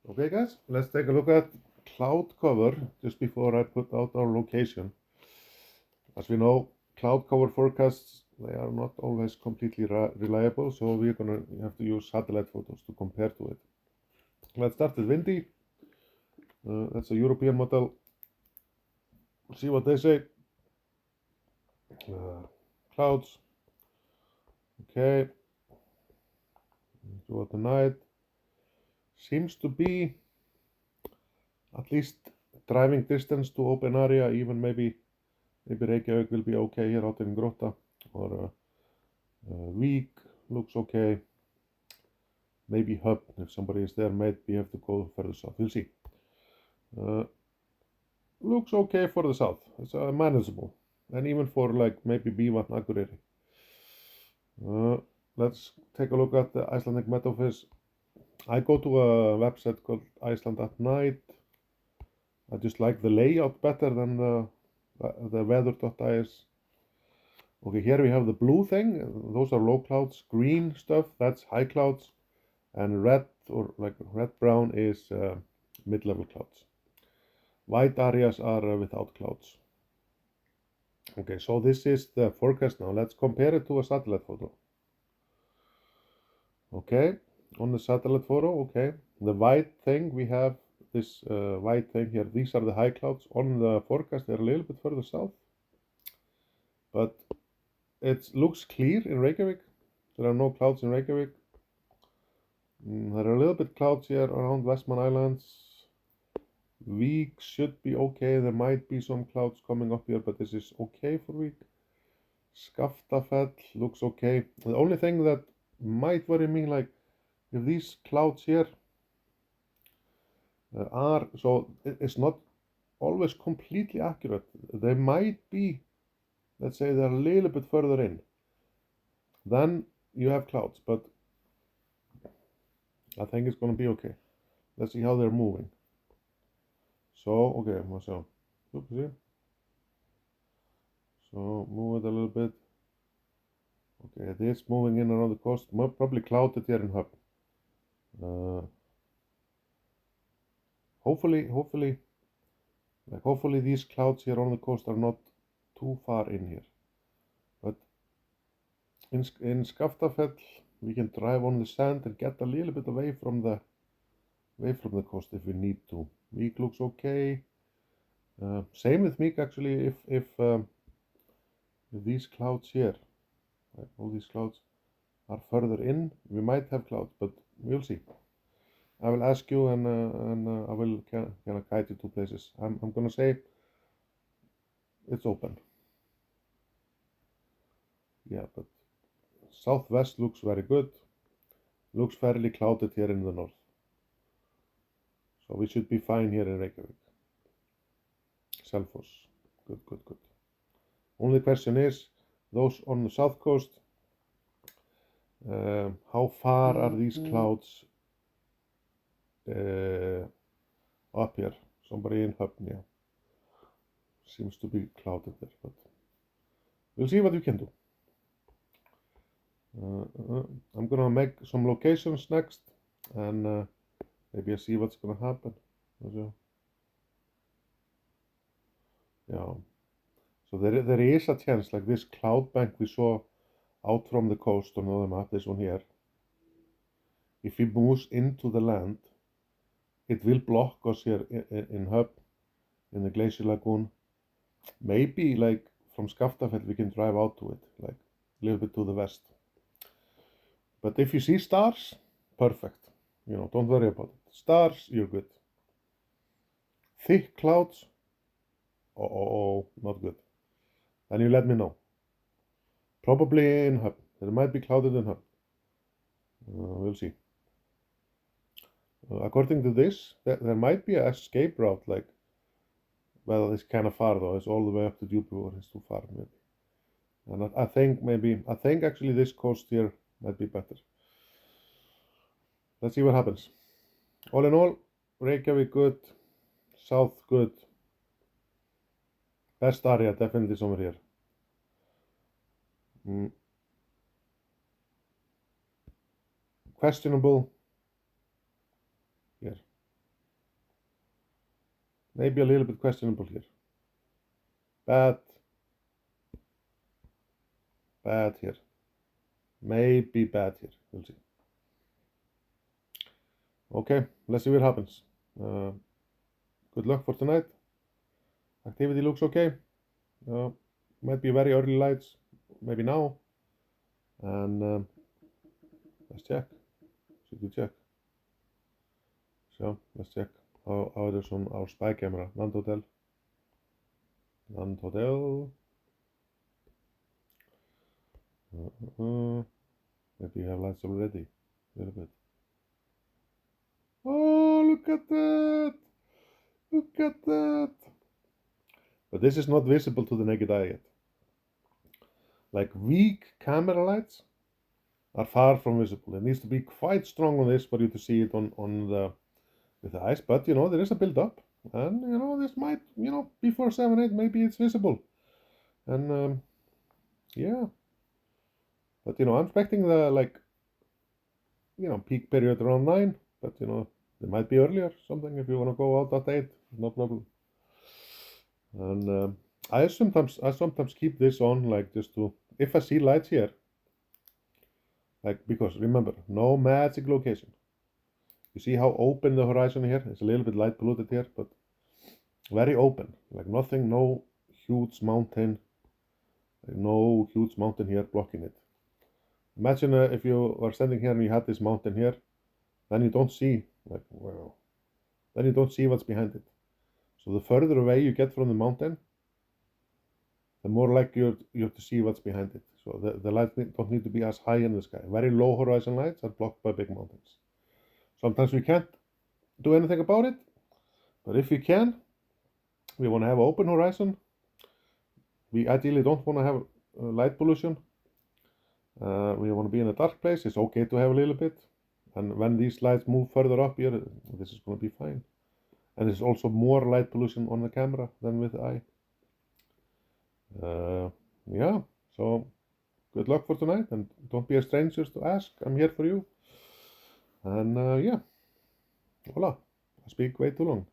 Okay guys, let's take a look at cloud cover just before I put out our location. As we know, cloud cover forecasts, they are not always completely reliable, so we're gonna have to use satellite photos to compare to it. Let's start with Windy. That's a European model. See what they say. Clouds. Okay. Throughout the night. Seems to be at least driving distance to open area, even maybe Reykjavík will be okay here out in Grotta, or Vík looks okay. Maybe Hub, if somebody is there, maybe have to go further south. We'll see. Looks okay for the south. It's manageable, and even for like maybe B1 Akureyri. Let's take a look at the Icelandic Met Office. I go to a website called Iceland at Night. I just like the layout better than the weather.is. Okay, here we have the blue thing. Those are low clouds. Green stuff, that's high clouds. And red, or like red brown, is mid-level clouds. White areas are without clouds. Okay, so this is the forecast now. Let's compare it to a satellite photo. Okay, on the satellite photo, okay, the white thing, we have this white thing here. These are the high clouds. On the forecast, they're a little bit further south, but it looks clear in Reykjavik. There are no clouds in Reykjavik. There are a little bit clouds here around Westman Islands. Vík should be okay. There might be some clouds coming up here, but this is okay for Vík. Skaftafell looks okay. The only thing that might worry me, like if these clouds here are, so it's not always completely accurate. They might be, let's say they're a little bit further in. Then you have clouds, but I think it's going to be okay. Let's see how they're moving. So, okay, so, see? So move it a little bit. Okay, it is moving in around the coast. Probably clouded here in Hub. Hopefully these clouds here on the coast are not too far in here. But in Skaftafell, we can drive on the sand and get a little bit away from the coast if we need to. Vík looks okay. Same with Vík actually. If these clouds here, like all these clouds, are further in, we might have clouds, but we'll see. I will ask you, and I will kind of guide you to places. I'm gonna say it's open. Yeah, but southwest looks very good. Looks fairly clouded here in the north. So we should be fine here in Reykjavik. Selfoss, good. Only question is, those on the south coast, how far are these clouds up here? Somebody in Höfn, seems to be clouded there, but we'll see what we can do. I'm gonna make some locations next, and maybe I see what's gonna happen. Yeah, so there is a chance, like this cloud bank we saw out from the coast on the map, this one here. If it moves into the land, it will block us here in Hub, in the Glacier Lagoon. Maybe like from Skaftafell we can drive out to it, like a little bit to the west. But if you see stars, perfect. Don't worry about it. Stars, you're good. Thick clouds, oh, not good. Then you let me know. Probably in Hub. There might be clouded in Hub. We'll see. According to this, there might be an escape route, like, well, it's kind of far though. It's all the way up to Djúpivogur. It's too far, maybe. And I think actually this coast here might be better. Let's see what happens. All in all, Reykjavik good, south good. Best area definitely somewhere here. Questionable here. maybe a little bit questionable here. Bad here. Maybe bad here. We'll see. Okay, let's see what happens. Good luck for tonight. Activity looks okay. Might be very early lights, maybe now. And let's check. Should we check? So let's check how it is on our spy camera. Nand Hotel. Maybe you have lights already. A little bit. Oh, look at that! Look at that! But this is not visible to the naked eye yet. Like weak camera lights are far from visible. It needs to be quite strong on this for you to see it with the eyes. But there is a build up, and this might before 7-8 maybe it's visible, and yeah. But I'm expecting the peak period around 9. But it might be earlier something if you want to go out at 8. No problem. And I sometimes keep this on just to, if I see lights here, because remember, no magic location. You see how open the horizon here? It's a little bit light polluted here, but very open. Nothing, no huge mountain here blocking it. Imagine if you were standing here and you had this mountain here, then you don't see then you don't see what's behind it. So the further away you get from the mountain, the more likely you're to see what's behind it. So the lights don't need to be as high in the sky. Very low horizon lights are blocked by big mountains. Sometimes we can't do anything about it, but if we can, we want to have open horizon. We ideally don't want to have light pollution. We want to be in a dark place. It's okay to have a little bit, and when these lights move further up here, this is going to be fine. And there's also more light pollution on the camera than with the eye. Yeah, so good luck for tonight, and don't be a stranger to ask. I'm here for you. And yeah, voila, I speak way too long.